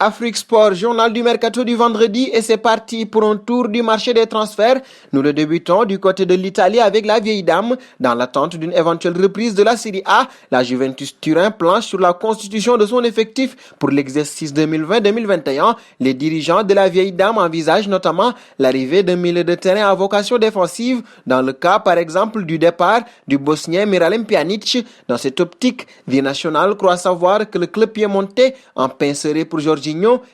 Afrique Sport, journal du mercato du vendredi et c'est parti pour un tour du marché des transferts. Nous le débutons du côté de l'Italie avec la vieille dame. Dans l'attente d'une éventuelle reprise de la Serie A, la Juventus Turin planche sur la constitution de son effectif pour l'exercice 2020-2021. Les dirigeants de la vieille dame envisagent notamment l'arrivée d'un milieu de terrain à vocation défensive dans le cas par exemple du départ du Bosnien Miralem Pjanic. Dans cette optique, Vie Nationale croit savoir que le club piémontais en pincerait pour Jorginho.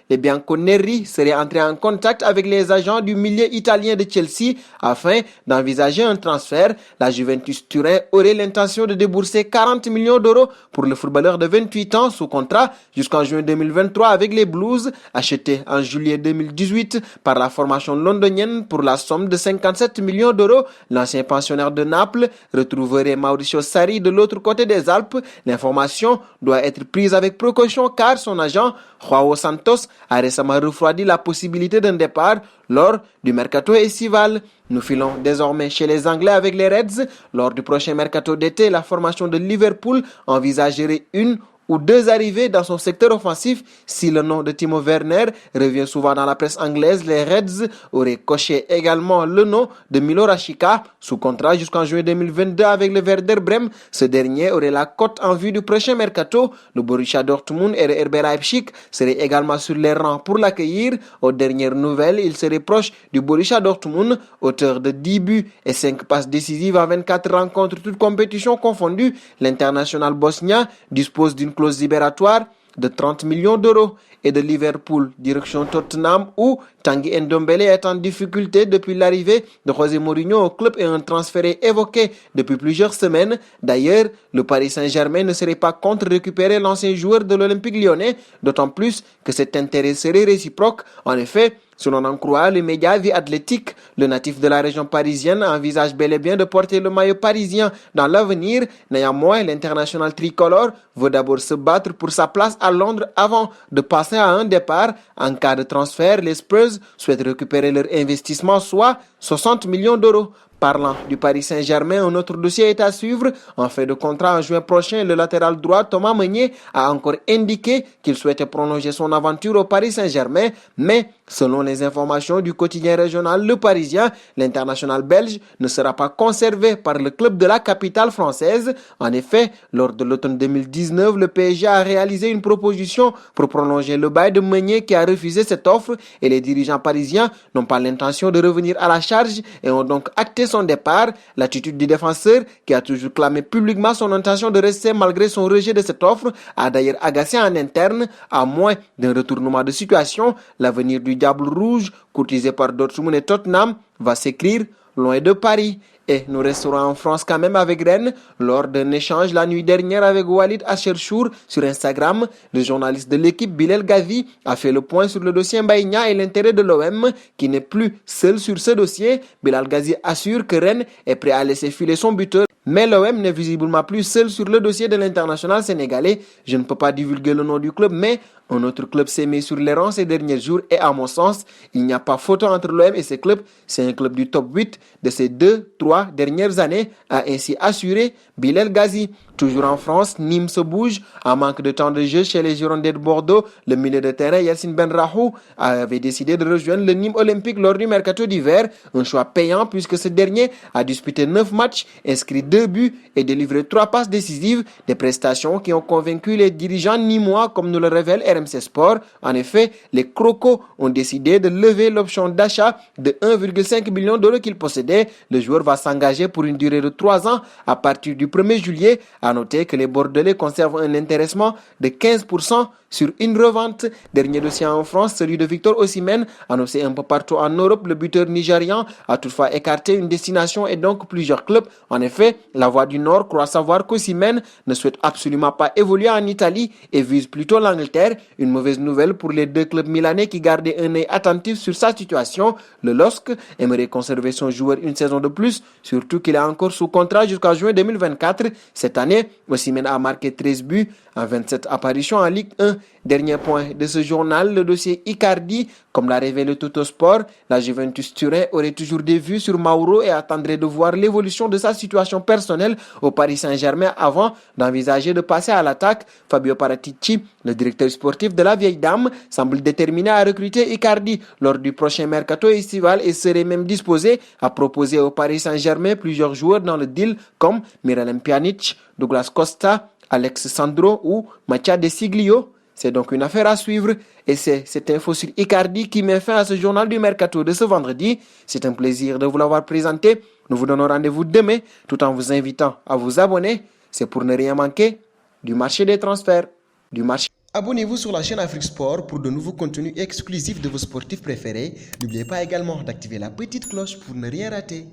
Les Bianconeri seraient entrés en contact avec les agents du milieu italien de Chelsea afin d'envisager un transfert. La Juventus Turin aurait l'intention de débourser 40 millions d'euros pour le footballeur de 28 ans sous contrat jusqu'en juin 2023 avec les Blues, acheté en juillet 2018 par la formation londonienne pour la somme de 57 millions d'euros. L'ancien pensionnaire de Naples retrouverait Mauricio Sarri de l'autre côté des Alpes. L'information doit être prise avec précaution car son agent, Joao Santos, a récemment refroidi la possibilité d'un départ lors du mercato estival. Nous filons désormais chez les Anglais avec les Reds. Lors du prochain mercato d'été, la formation de Liverpool envisagerait une ou deux arrivées dans son secteur offensif. Si le nom de Timo Werner revient souvent dans la presse anglaise, les Reds auraient coché également le nom de Milo Rashica sous contrat jusqu'en juin 2022 avec le Werder Bremen. Ce dernier aurait la cote en vue du prochain mercato. Le Borussia Dortmund et le RB Leipzig seraient également sur les rangs pour l'accueillir. Aux dernières nouvelles, il serait proche du Borussia Dortmund, auteur de 10 buts et 5 passes décisives en 24 rencontres, toutes compétitions confondues. L'international bosnien dispose d'une clause libératoire de 30 millions d'euros. Et de Liverpool, direction Tottenham où Tanguy Ndombele est en difficulté depuis l'arrivée de José Mourinho au club et un transfert est évoqué depuis plusieurs semaines. D'ailleurs, le Paris Saint-Germain ne serait pas contre récupérer l'ancien joueur de l'Olympique lyonnais, d'autant plus que cet intérêt serait réciproque. En effet, selon en croire les médias Vie Athlétique, le natif de la région parisienne envisage bel et bien de porter le maillot parisien dans l'avenir. Néanmoins, l'international tricolore veut d'abord se battre pour sa place à Londres avant de passer à un départ. En cas de transfert, les Spurs souhaitent récupérer leur investissement, soit 60 millions d'euros. Parlant du Paris Saint-Germain, un autre dossier est à suivre. En fin de contrat en juin prochain, le latéral droit Thomas Meunier a encore indiqué qu'il souhaitait prolonger son aventure au Paris Saint-Germain, mais selon les informations du quotidien régional Le Parisien, l'international belge ne sera pas conservé par le club de la capitale française. En effet, lors de l'automne 2019, le PSG a réalisé une proposition pour prolonger le bail de Meunier qui a refusé cette offre et les dirigeants parisiens n'ont pas l'intention de revenir à la charge et ont donc acté son départ. L'attitude du défenseur, qui a toujours clamé publiquement son intention de rester malgré son rejet de cette offre, a d'ailleurs agacé en interne. À moins d'un retournement de situation, l'avenir du Diable Rouge, courtisé par Dortmund et Tottenham, va s'écrire loin de Paris. Et nous resterons en France quand même avec Rennes. Lors d'un échange la nuit dernière avec Walid Acharchour sur Instagram, le journaliste de l'équipe Bilal Gazi a fait le point sur le dossier Mbaye Niang et l'intérêt de l'OM qui n'est plus seul sur ce dossier. Bilal Gazi assure que Rennes est prêt à laisser filer son buteur. Mais l'OM n'est visiblement plus seul sur le dossier de l'international sénégalais. Je ne peux pas divulguer le nom du club, mais un autre club s'est mis sur les rangs ces derniers jours et à mon sens, il n'y a pas photo entre l'OM et ces clubs. C'est un club du top 8 de ces 2-3 dernières années, a ainsi assuré Bilal Gazi. Toujours en France, Nîmes se bouge. En manque de temps de jeu chez les Girondins de Bordeaux, le milieu de terrain Yassine Benrahou avait décidé de rejoindre le Nîmes Olympique lors du mercato d'hiver. Un choix payant puisque ce dernier a disputé 9 matchs, inscrit 2 buts et délivré 3 passes décisives. Des prestations qui ont convaincu les dirigeants nîmois comme nous le révèle RMC Sport. En effet, les Crocos ont décidé de lever l'option d'achat de 1,5 million d'euros qu'ils possédaient. Le joueur va s'engager pour une durée de 3 ans à partir du 1er juillet. À noter que les Bordelais conservent un intéressement de 15% sur une revente. Dernier dossier en France, celui de Victor Osimhen, annoncé un peu partout en Europe. Le buteur nigérian a toutefois écarté une destination et donc plusieurs clubs. En effet, la Voix du Nord croit savoir qu'Osimhen ne souhaite absolument pas évoluer en Italie et vise plutôt l'Angleterre. Une mauvaise nouvelle pour les deux clubs milanais qui gardaient un œil attentif sur sa situation. Le LOSC aimerait conserver son joueur une saison de plus, surtout qu'il est encore sous contrat jusqu'en juin 2024. Cette année, Osimhen a marqué 13 buts en 27 apparitions en Ligue 1. Dernier point de ce journal, le dossier Icardi. Comme l'a révélé Tuttosport, la Juventus Turin aurait toujours des vues sur Mauro et attendrait de voir l'évolution de sa situation personnelle au Paris Saint-Germain avant d'envisager de passer à l'attaque. Fabio Paratici, le directeur sportif de la vieille dame, semble déterminé à recruter Icardi lors du prochain mercato estival et serait même disposé à proposer au Paris Saint-Germain plusieurs joueurs dans le deal comme Miralem Pjanic, Douglas Costa, Alex Sandro ou Mattia De Siglio. C'est donc une affaire à suivre et c'est cette info sur Icardi qui met fin à ce journal du mercato de ce vendredi. C'est un plaisir de vous l'avoir présenté. Nous vous donnons rendez-vous demain tout en vous invitant à vous abonner. C'est pour ne rien manquer du marché des transferts, du marché. Abonnez-vous sur la chaîne Afrique Sport pour de nouveaux contenus exclusifs de vos sportifs préférés. N'oubliez pas également d'activer la petite cloche pour ne rien rater.